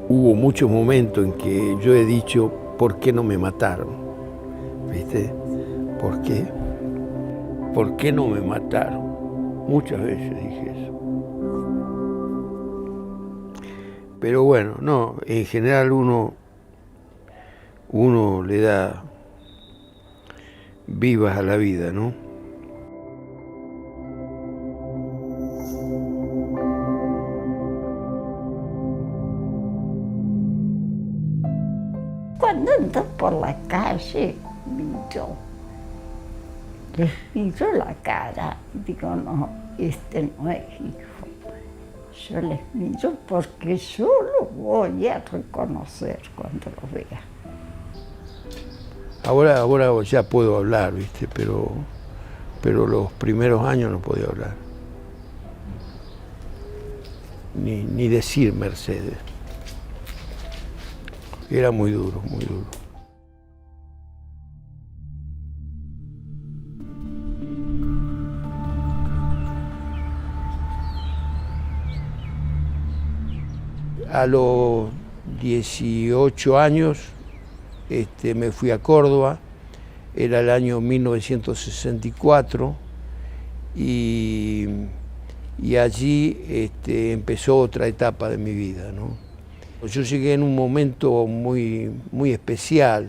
Hubo muchos momentos en que yo he dicho, ¿por qué no me mataron? ¿Viste? ¿Por qué? ¿Por qué no me mataron? Muchas veces dije eso. Pero bueno, no, en general uno le da vivas a la vida, ¿no? Cuando ando por la calle, miro, les miro la cara y digo, no, este no es hijo. Yo les miro porque yo lo voy a reconocer cuando lo vea. Ahora ya puedo hablar, ¿viste? Pero los primeros años no podía hablar. Ni decir Mercedes. Era muy duro, muy duro. A los 18 años me fui a Córdoba, era el año 1964, y allí empezó otra etapa de mi vida, ¿no? Yo llegué en un momento muy, muy especial,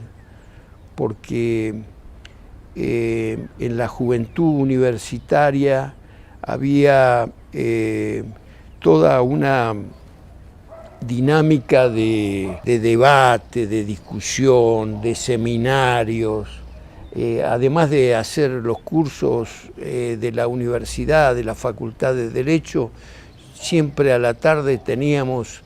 porque en la juventud universitaria había toda una dinámica de debate, de discusión, de seminarios, además de hacer los cursos de la universidad, de la Facultad de Derecho, siempre a la tarde teníamos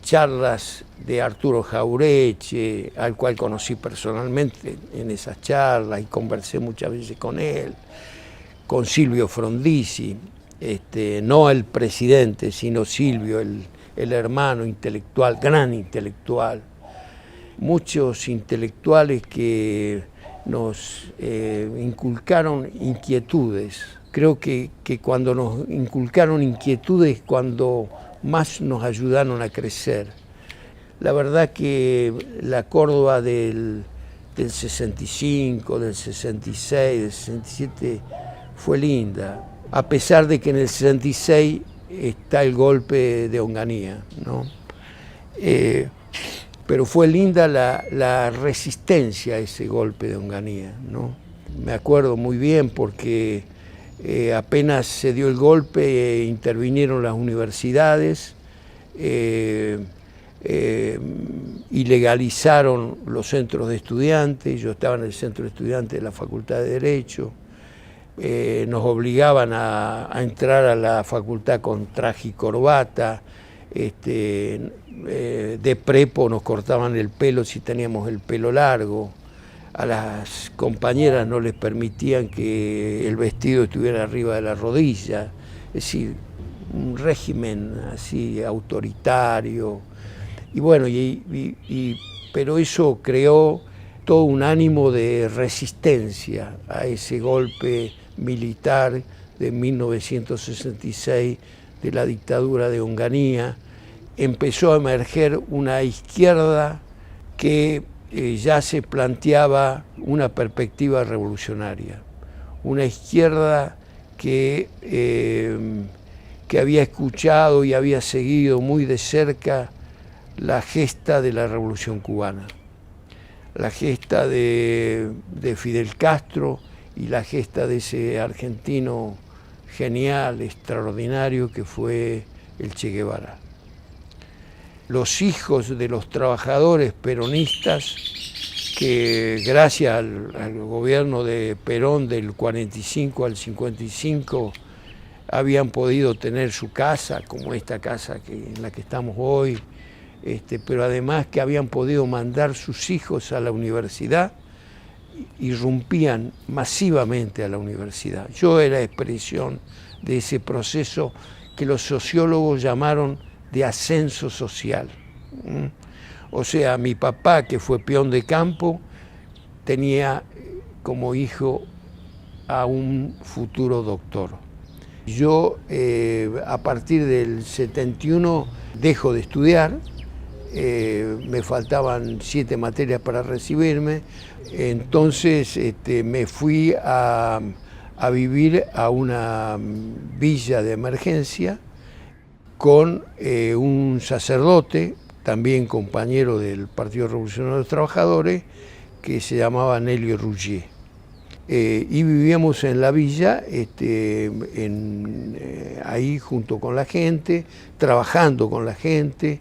charlas de Arturo Jaureche, al cual conocí personalmente en esas charlas y conversé muchas veces con él, con Silvio Frondizi. No el presidente, sino Silvio, el hermano intelectual, gran intelectual. Muchos intelectuales que nos inculcaron inquietudes. Creo que cuando nos inculcaron inquietudes, cuando más nos ayudaron a crecer. La verdad que la Córdoba del 65, del 66, del 67 fue linda, a pesar de que en el 66 está el golpe de Onganía, ¿no? Pero fue linda la resistencia a ese golpe de Onganía, ¿no? Me acuerdo muy bien porque apenas se dio el golpe, intervinieron las universidades, ilegalizaron los centros de estudiantes. Yo estaba en el centro de estudiantes de la Facultad de Derecho. Nos obligaban a entrar a la facultad con traje y corbata, de prepo nos cortaban el pelo si teníamos el pelo largo, a las compañeras no les permitían que el vestido estuviera arriba de la rodilla, es decir, un régimen así autoritario. Y bueno, pero eso creó todo un ánimo de resistencia a ese golpe militar de 1966 de la dictadura de Onganía. Empezó a emerger una izquierda que ya se planteaba una perspectiva revolucionaria, una izquierda que había escuchado y había seguido muy de cerca la gesta de la Revolución Cubana, la gesta de Fidel Castro y la gesta de ese argentino genial, extraordinario que fue el Che Guevara. Los hijos de los trabajadores peronistas que gracias al gobierno de Perón del 45 al 55 habían podido tener su casa, como esta casa en la que estamos hoy, pero además que habían podido mandar sus hijos a la universidad, irrumpían masivamente a la universidad. Yo era expresión de ese proceso que los sociólogos llamaron de ascenso social. O sea, mi papá, que fue peón de campo, tenía como hijo a un futuro doctor. Yo a partir del 71 dejo de estudiar, me faltaban 7 materias para recibirme, entonces me fui a vivir a una villa de emergencia con un sacerdote, también compañero del Partido Revolucionario de los Trabajadores, que se llamaba Nelio Ruggier. Y vivíamos en la villa, ahí junto con la gente, trabajando con la gente.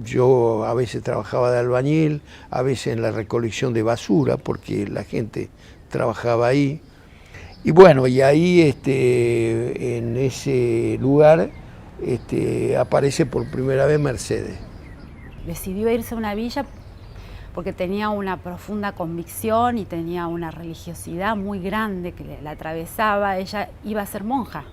Yo a veces trabajaba de albañil, a veces en la recolección de basura, porque la gente trabajaba ahí. Y bueno, y ahí en ese lugar aparece por primera vez Mercedes. Decidió irse a una villa porque tenía una profunda convicción y tenía una religiosidad muy grande que la atravesaba. Ella iba a ser monja,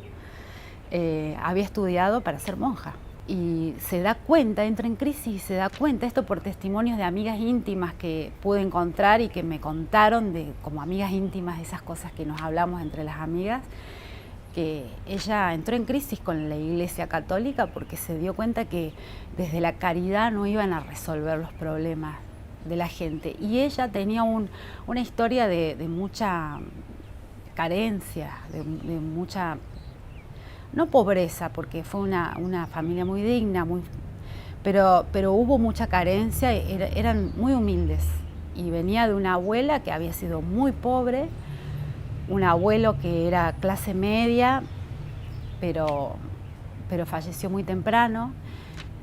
había estudiado para ser monja. Y se da cuenta, entra en crisis y se da cuenta, esto por testimonios de amigas íntimas que pude encontrar y que me contaron como amigas íntimas, esas cosas que nos hablamos entre las amigas, que ella entró en crisis con la Iglesia Católica porque se dio cuenta que desde la caridad no iban a resolver los problemas de la gente. Y ella tenía una historia de mucha carencia, de mucha, no pobreza, porque fue una familia muy digna, pero hubo mucha carencia, eran muy humildes. Y venía de una abuela que había sido muy pobre, un abuelo que era clase media, pero falleció muy temprano.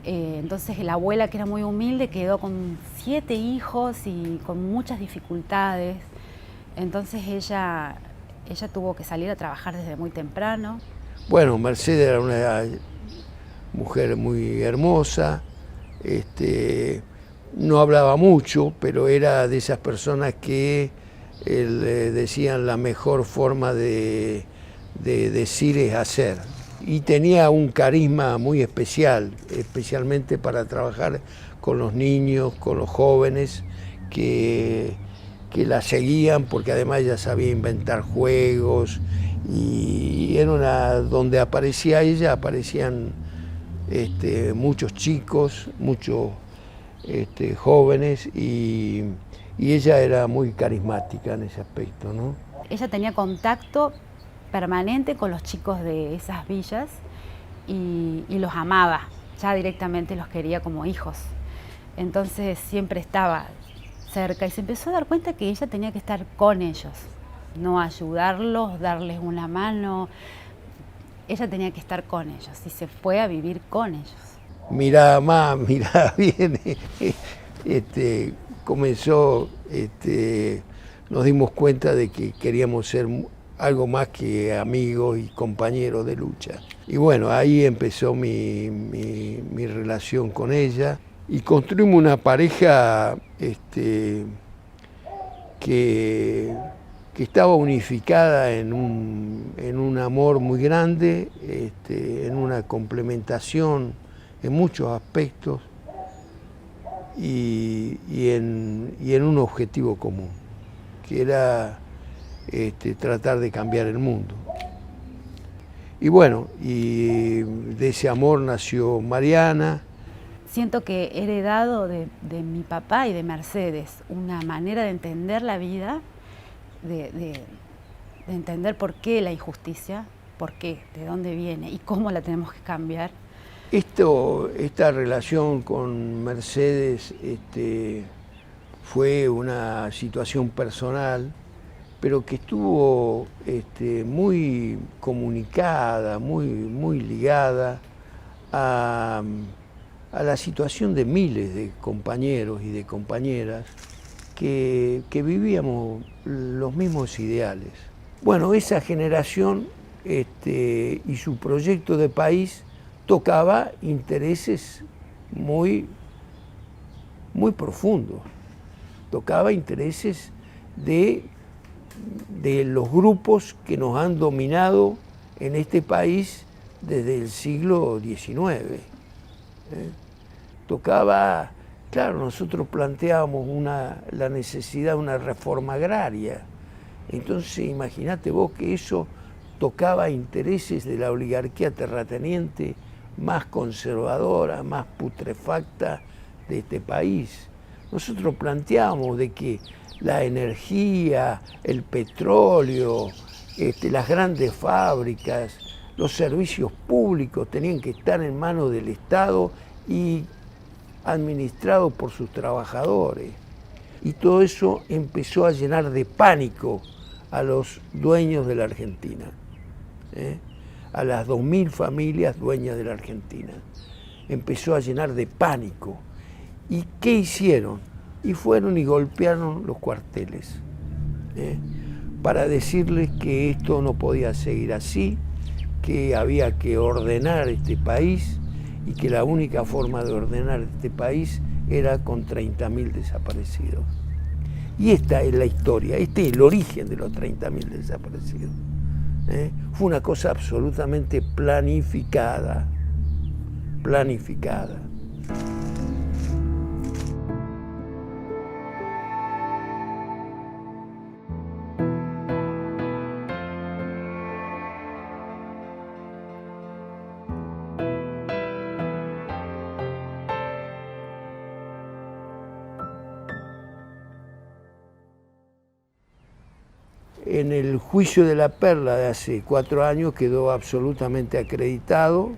Entonces la abuela, que era muy humilde, quedó con 7 hijos y con muchas dificultades. Entonces ella tuvo que salir a trabajar desde muy temprano. Bueno, Mercedes era una mujer muy hermosa, no hablaba mucho, pero era de esas personas que decían la mejor forma de decir es hacer. Y tenía un carisma muy especial, especialmente para trabajar con los niños, con los jóvenes, que la seguían, porque además ella sabía inventar juegos, y era donde aparecía ella, aparecían muchos chicos, muchos jóvenes, y ella era muy carismática en ese aspecto, ¿no? Ella tenía contacto permanente con los chicos de esas villas y los amaba, ya directamente los quería como hijos. Entonces siempre estaba cerca y se empezó a dar cuenta que ella tenía que estar con ellos, no ayudarlos, darles una mano. Ella tenía que estar con ellos y se fue a vivir con ellos. Mirá más, mirá bien, comenzó, nos dimos cuenta de que queríamos ser algo más que amigos y compañeros de lucha. Y bueno, ahí empezó mi relación con ella y construimos una pareja que estaba unificada en un amor muy grande, en una complementación en muchos aspectos y en un objetivo común, que era tratar de cambiar el mundo. Y bueno, y de ese amor nació Mariana. Siento que he heredado de mi papá y de Mercedes una manera de entender la vida, de entender por qué la injusticia, por qué, de dónde viene y cómo la tenemos que cambiar. Esta relación con Mercedes fue una situación personal, pero que estuvo muy comunicada, muy ligada a la situación de miles de compañeros y de compañeras que vivíamos los mismos ideales. Bueno, esa generación y su proyecto de país tocaba intereses muy profundos, tocaba intereses de los grupos que nos han dominado en este país desde el siglo XIX. Tocaba, claro, nosotros planteábamos la necesidad de una reforma agraria. Entonces imagínate vos que eso tocaba intereses de la oligarquía terrateniente más conservadora, más putrefacta de este país. Nosotros planteamos de que la energía, el petróleo, las grandes fábricas, los servicios públicos tenían que estar en manos del Estado y administrados por sus trabajadores. Y todo eso empezó a llenar de pánico a los dueños de la Argentina, a las 2.000 familias dueñas de la Argentina. Empezó a llenar de pánico. ¿Y qué hicieron? Y fueron y golpearon los cuarteles, para decirles que esto no podía seguir así, que había que ordenar este país y que la única forma de ordenar este país era con 30.000 desaparecidos. Y esta es la historia, este es el origen de los 30.000 desaparecidos. Fue una cosa absolutamente planificada. En el juicio de la Perla de hace 4 años quedó absolutamente acreditado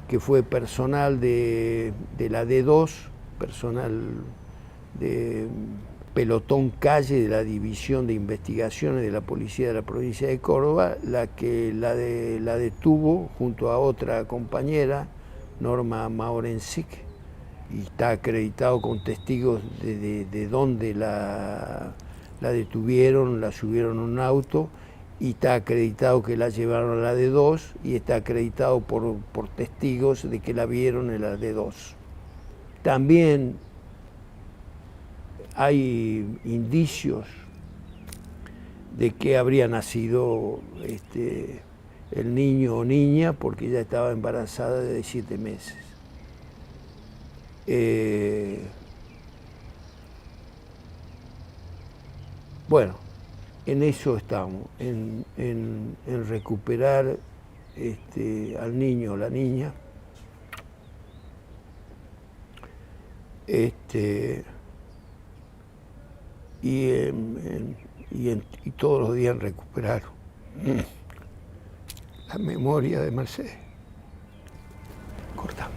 que fue personal de la D2, personal de pelotón calle de la División de Investigaciones de la Policía de la Provincia de Córdoba, la que la detuvo junto a otra compañera, Norma Maurensic, y está acreditado con testigos de dónde la detuvieron, la subieron a un auto, y está acreditado que la llevaron a la D2 y está acreditado por testigos de que la vieron en la D2. También hay indicios de que habría nacido el niño o niña, porque ella estaba embarazada de 7 meses. Bueno, en eso estamos, en recuperar al niño o la niña, y todos los días en recuperar la memoria de Mercedes. Cortamos.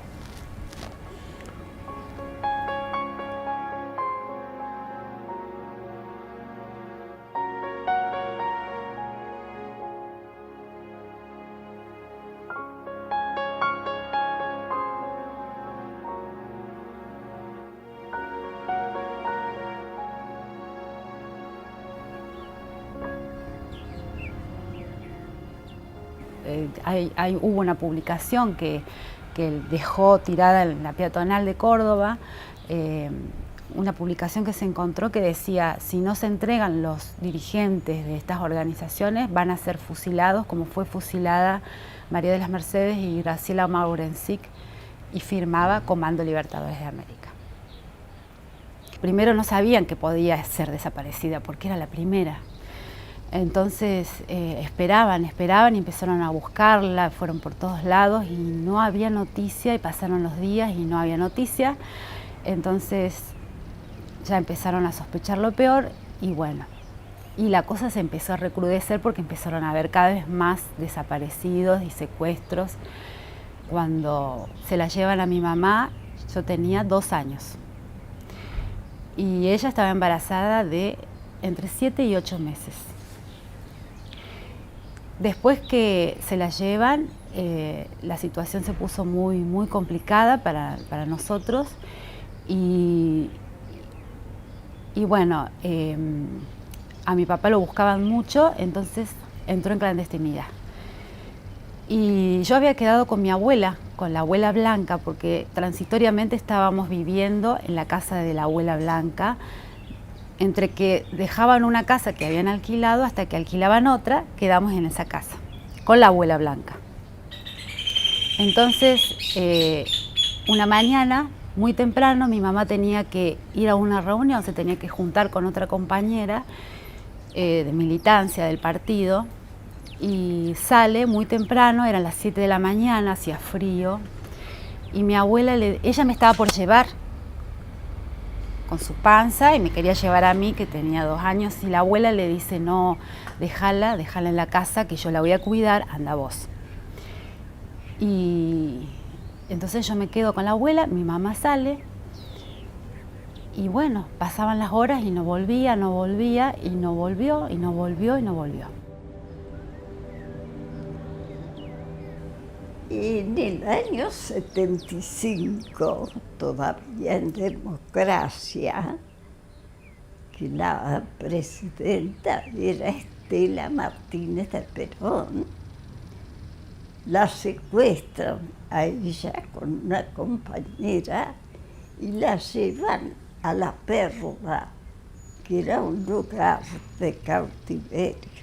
Hubo una publicación que dejó tirada en la peatonal de Córdoba, una publicación que se encontró que decía: si no se entregan los dirigentes de estas organizaciones, van a ser fusilados, como fue fusilada María de las Mercedes y Graciela Maurensic, y firmaba Comando Libertadores de América. Primero no sabían que podía ser desaparecida porque era la primera. Entonces esperaban y empezaron a buscarla, fueron por todos lados y no había noticia, y pasaron los días y no había noticia. Entonces ya empezaron a sospechar lo peor y bueno, y la cosa se empezó a recrudecer porque empezaron a haber cada vez más desaparecidos y secuestros. Cuando se la llevan a mi mamá, yo tenía 2 años y ella estaba embarazada de entre 7 y 8 meses. Después que se la llevan, la situación se puso muy complicada para nosotros y bueno, a mi papá lo buscaban mucho, entonces entró en clandestinidad. Y yo había quedado con mi abuela, con la abuela Blanca, porque transitoriamente estábamos viviendo en la casa de la abuela Blanca, entre que dejaban una casa que habían alquilado hasta que alquilaban otra, quedamos en esa casa, con la abuela Blanca. Entonces, una mañana, muy temprano, mi mamá tenía que ir a una reunión, se tenía que juntar con otra compañera de militancia del partido, y sale muy temprano, eran las 7 de la mañana, hacía frío, y mi abuela, ella me estaba por llevar con su panza y me quería llevar a mí, que tenía 2 años, y la abuela le dice, no, déjala en la casa, que yo la voy a cuidar, anda vos. Y entonces yo me quedo con la abuela, mi mamá sale, y bueno, pasaban las horas y no volvía, y no volvió, y no volvió. En el año 75, todavía en democracia, que la presidenta era Estela Martínez de Perón, la secuestran a ella con una compañera y la llevan a La Perla, que era un lugar de cautiverio.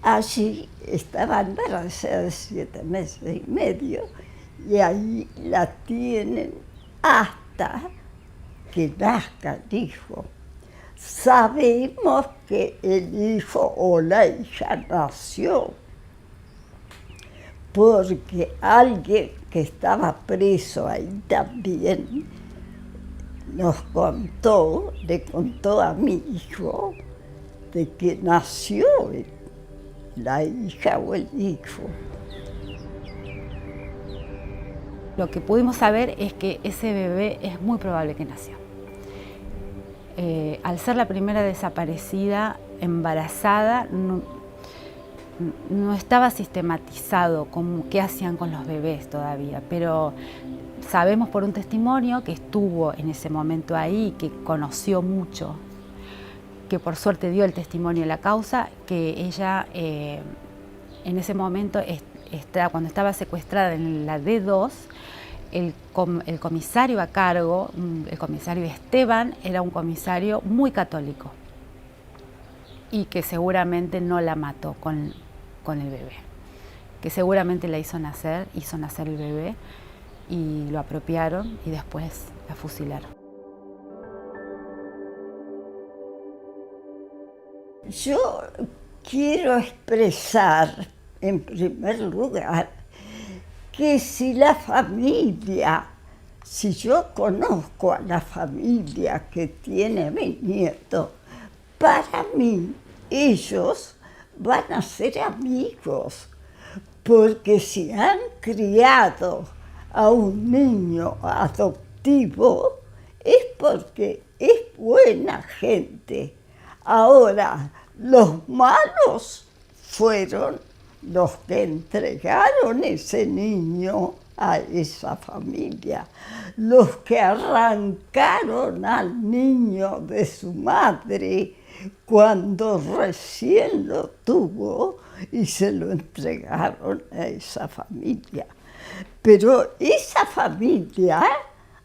Allí estaba embarazada de 7 meses y medio y ahí la tienen hasta que nazca el hijo. Sabemos que el hijo o la hija nació porque alguien que estaba preso ahí también le contó a mi hijo de que nació la hija o el hijo. Lo que pudimos saber es que ese bebé es muy probable que nació. Al ser la primera desaparecida embarazada, no estaba sistematizado como qué hacían con los bebés todavía, pero sabemos por un testimonio que estuvo en ese momento ahí, que conoció mucho, que por suerte dio el testimonio de la causa, que ella en ese momento, cuando estaba secuestrada en la D2, el comisario a cargo, el comisario Esteban, era un comisario muy católico y que seguramente no la mató con el bebé, que seguramente la hizo nacer el bebé y lo apropiaron y después la fusilaron. Yo quiero expresar, en primer lugar, que si yo conozco a la familia que tiene a mi nieto, para mí ellos van a ser amigos, porque si han criado a un niño adoptivo es porque es buena gente. Ahora, los malos fueron los que entregaron ese niño a esa familia, los que arrancaron al niño de su madre cuando recién lo tuvo y se lo entregaron a esa familia. Pero esa familia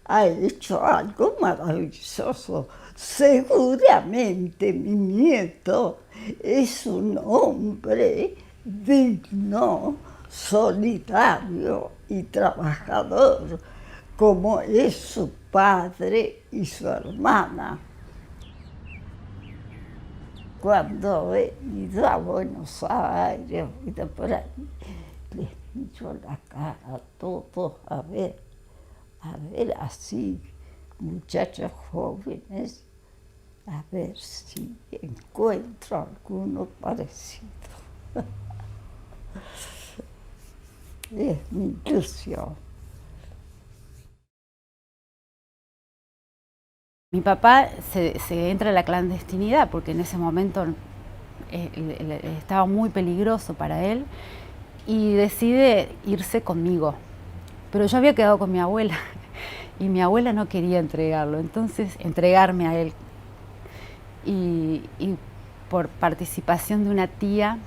ha hecho algo maravilloso. Seguramente mi nieto es un hombre digno, solidario y trabajador, como es su padre y su hermana. Cuando he ido a Buenos Aires, ido por ahí, les miro la cara a todos a ver así, muchachos jóvenes, a ver si encuentro alguno parecido. Es mi ilusión. Mi papá se entra a la clandestinidad porque en ese momento estaba muy peligroso para él y decide irse conmigo. Pero yo había quedado con mi abuela y mi abuela no quería entregarlo, entonces entregarme a él. Y por participación de una tía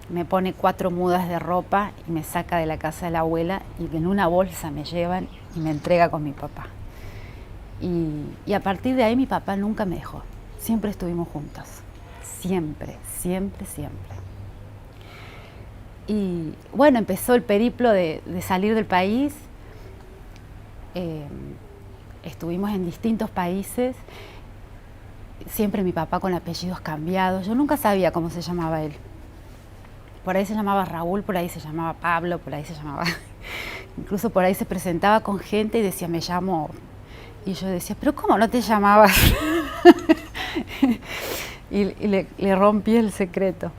me pone 4 mudas de ropa y me saca de la casa de la abuela y en una bolsa me llevan y me entrega con mi papá. Y a partir de ahí mi papá nunca me dejó, siempre estuvimos juntos, siempre. Y bueno, empezó el periplo de salir del país, estuvimos en distintos países, siempre mi papá con apellidos cambiados, yo nunca sabía cómo se llamaba él, por ahí se llamaba Raúl, por ahí se llamaba Pablo, por ahí se llamaba... Incluso por ahí se presentaba con gente y decía, me llamo... Y yo decía, ¿pero cómo no te llamabas? y le rompí el secreto.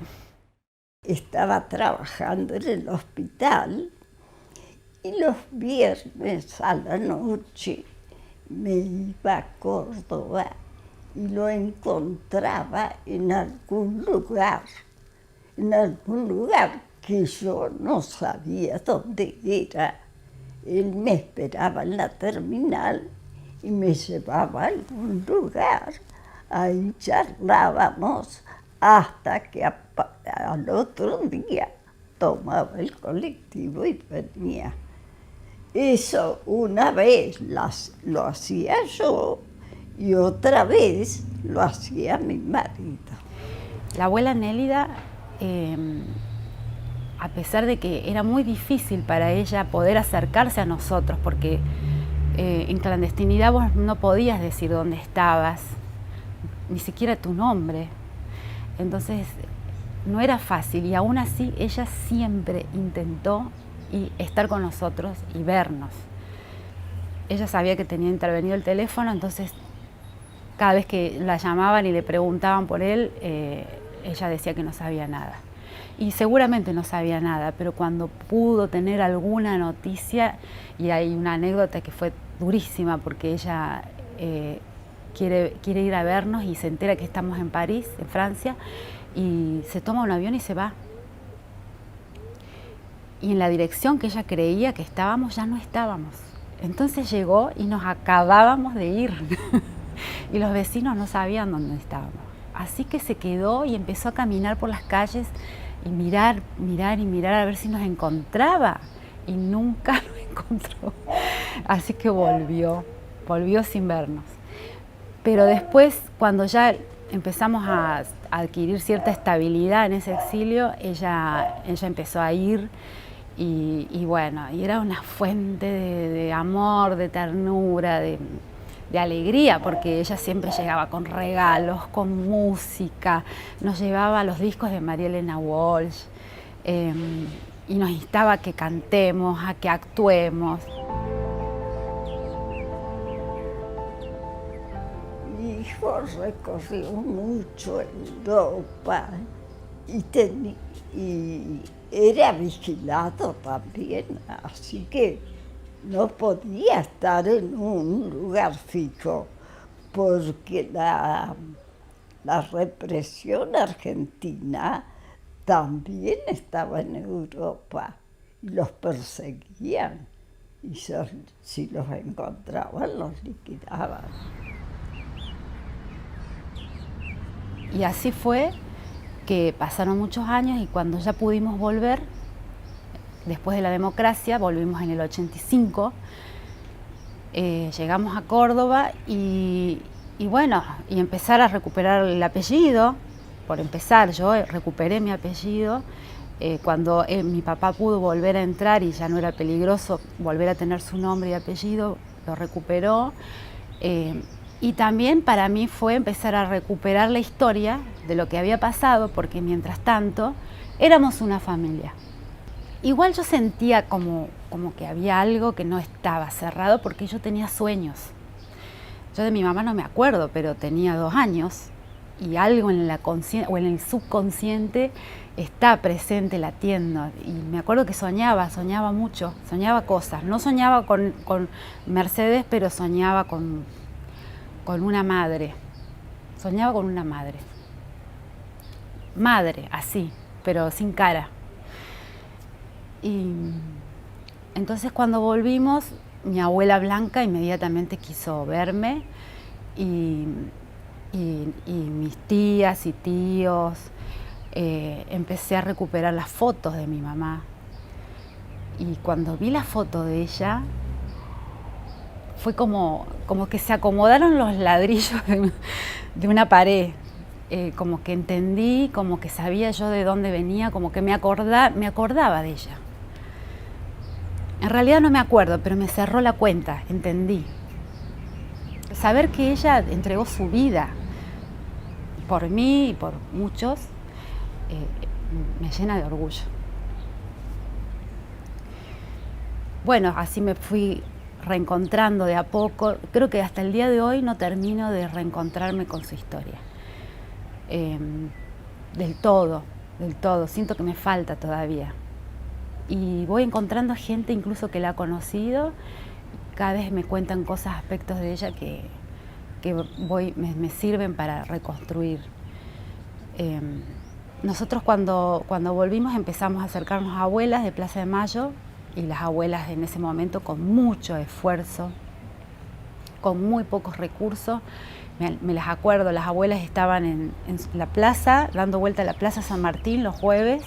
Estaba trabajando en el hospital y los viernes a la noche me iba a Córdoba y lo encontraba en algún lugar que yo no sabía dónde era. Él me esperaba en la terminal y me llevaba a algún lugar. Ahí charlábamos hasta que al otro día tomaba el colectivo y venía. Eso una vez lo hacía yo y otra vez lo hacía mi marido. La abuela Nélida, a pesar de que era muy difícil para ella poder acercarse a nosotros, porque en clandestinidad vos no podías decir dónde estabas, ni siquiera tu nombre. Entonces no era fácil, y aún así ella siempre intentó estar con nosotros y vernos. Ella sabía que tenía intervenido el teléfono, entonces cada vez que la llamaban y le preguntaban por él, ella decía que no sabía nada. Y seguramente no sabía nada, pero cuando pudo tener alguna noticia, y hay una anécdota que fue durísima, porque ella quiere ir a vernos y se entera que estamos en París, en Francia, y se toma un avión y se va. Y en la dirección que ella creía que estábamos, ya no estábamos. Entonces llegó y nos acabábamos de ir. Y los vecinos no sabían dónde estábamos. Así que se quedó y empezó a caminar por las calles y mirar a ver si nos encontraba. Y nunca lo encontró. Así que volvió sin vernos. Pero después, cuando ya empezamos a adquirir cierta estabilidad en ese exilio, ella empezó a ir y bueno, y era una fuente de amor, de ternura, de alegría, porque ella siempre llegaba con regalos, con música, nos llevaba los discos de María Elena Walsh y nos instaba a que cantemos, a que actuemos. Mi hijo recorrió mucho Europa y era vigilado también, así que no podía estar en un lugar fijo, porque la represión argentina también estaba en Europa y los perseguían y si los encontraban los liquidaban. Y así fue que pasaron muchos años y cuando ya pudimos volver, después de la democracia, volvimos en el 85, llegamos a Córdoba y bueno, y empezar a recuperar el apellido. Por empezar, yo recuperé mi apellido. Cuando mi papá pudo volver a entrar y ya no era peligroso volver a tener su nombre y apellido, lo recuperó. Y también para mí fue empezar a recuperar la historia de lo que había pasado, porque mientras tanto éramos una familia. Igual yo sentía como que había algo que no estaba cerrado, porque yo tenía sueños. Yo de mi mamá no me acuerdo, pero tenía 2 años y algo en la consciente o en el subconsciente está presente latiendo. Y me acuerdo que soñaba mucho, soñaba cosas. No soñaba con Mercedes, pero soñaba con una madre. Soñaba con una madre. Madre, así, pero sin cara. Y entonces cuando volvimos, mi abuela Blanca inmediatamente quiso verme y mis tías y tíos. Empecé a recuperar las fotos de mi mamá. Y cuando vi la foto de ella, fue como que se acomodaron los ladrillos de una pared. Como que entendí, como que sabía yo de dónde venía, como que me acordaba de ella. En realidad no me acuerdo, pero me cerró la cuenta, entendí. Saber que ella entregó su vida por mí y por muchos, me llena de orgullo. Bueno, así me fui reencontrando de a poco. Creo que hasta el día de hoy no termino de reencontrarme con su historia. Del todo. Siento que me falta todavía. Y voy encontrando gente incluso que la ha conocido. Cada vez me cuentan cosas, aspectos de ella que me sirven para reconstruir. Nosotros cuando volvimos empezamos a acercarnos a abuelas de Plaza de Mayo, y las abuelas en ese momento con mucho esfuerzo, con muy pocos recursos. Me las acuerdo, las abuelas estaban en la plaza, dando vuelta a la Plaza San Martín los jueves.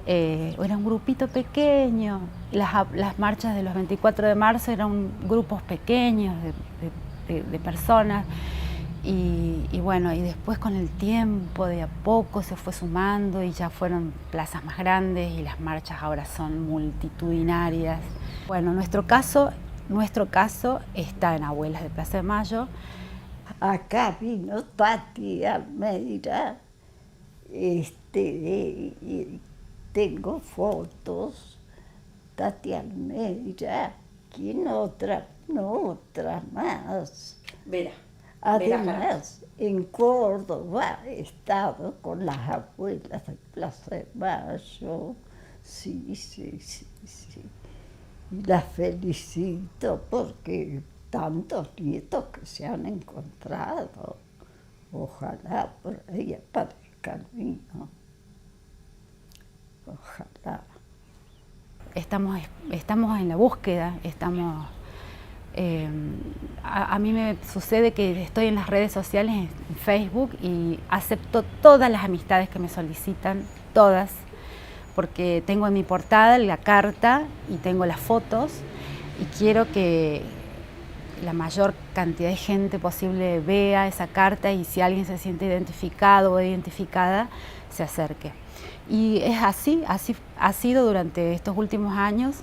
Era un grupito pequeño. Las marchas de los 24 de marzo eran grupos pequeños de personas. Y bueno, y después con el tiempo de a poco se fue sumando y ya fueron plazas más grandes y las marchas ahora son multitudinarias. Bueno, nuestro caso está en Abuelas de Plaza de Mayo. Acá vino Tati Almeida, y tengo fotos. Tati Almeida, ¿quién otra? No, otra más. Vera. Además, en Córdoba he estado con las abuelas de Plaza de Mayo. Sí. Y las felicito porque tantos nietos que se han encontrado. Ojalá por ahí aparezca el mío. Ojalá. Estamos en la búsqueda, a mí me sucede que estoy en las redes sociales, en Facebook, y acepto todas las amistades que me solicitan, todas, porque tengo en mi portada la carta y tengo las fotos, y quiero que la mayor cantidad de gente posible vea esa carta, y si alguien se siente identificado o identificada, se acerque. Y es así ha sido durante estos últimos años.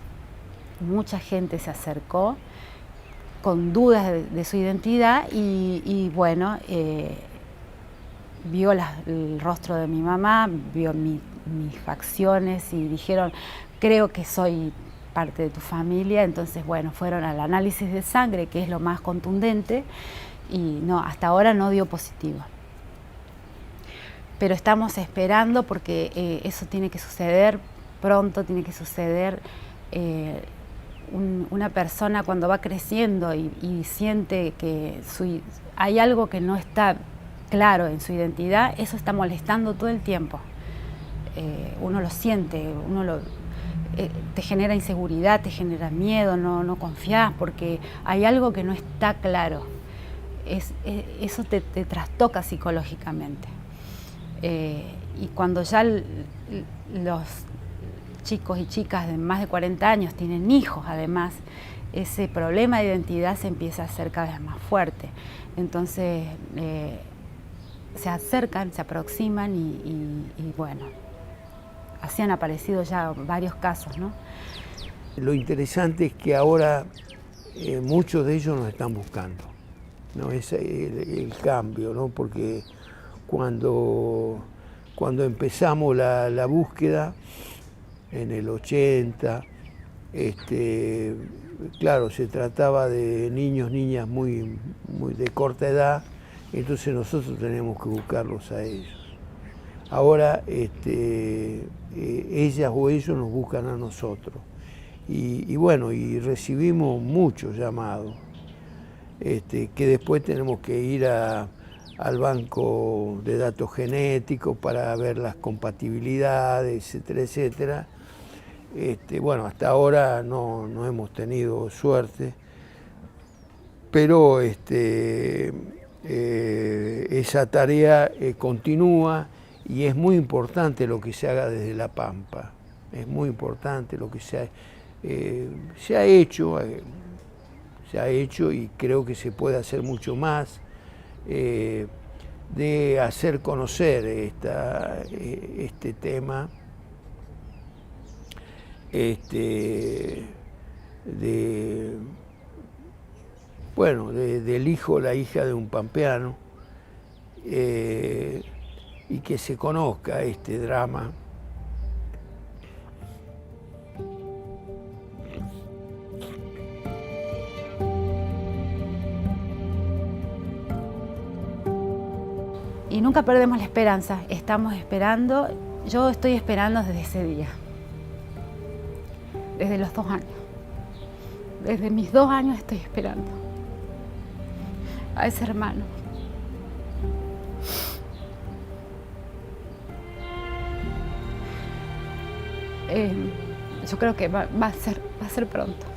Mucha gente se acercó con dudas de su identidad y bueno, vio el rostro de mi mamá, vio mis facciones y dijeron, creo que soy parte de tu familia. Entonces, bueno, fueron al análisis de sangre, que es lo más contundente, y no, hasta ahora no dio positivo. Pero estamos esperando porque eso tiene que suceder pronto, tiene que suceder. Una persona cuando va creciendo y siente que hay algo que no está claro en su identidad, eso está molestando todo el tiempo. Uno lo siente, te genera inseguridad, te genera miedo, no confías porque hay algo que no está claro. Eso te trastoca psicológicamente. Y cuando ya los chicos y chicas de más de 40 años tienen hijos, además, ese problema de identidad se empieza a hacer cada vez más fuerte. Entonces, se acercan, se aproximan y bueno, así han aparecido ya varios casos, ¿no? Lo interesante es que ahora muchos de ellos nos están buscando, ¿no? Es el cambio, ¿no? Porque cuando empezamos la búsqueda, en el 80, claro, se trataba de niños, niñas muy de corta edad, entonces nosotros tenemos que buscarlos a ellos. Ahora ellas o ellos nos buscan a nosotros. Y bueno, y recibimos muchos llamados, que después tenemos que ir al banco de datos genéticos para ver las compatibilidades, etcétera, etcétera. Bueno, hasta ahora no hemos tenido suerte, pero esa tarea continúa y es muy importante lo que se haga desde La Pampa. Es muy importante lo que se ha hecho y creo que se puede hacer mucho más, de hacer conocer este tema. Del hijo o la hija de un pampeano, y que se conozca este drama nunca perdemos la esperanza, estamos esperando, yo estoy esperando desde ese día, desde los 2 años, desde mis 2 años estoy esperando a ese hermano. Yo creo que va a ser pronto.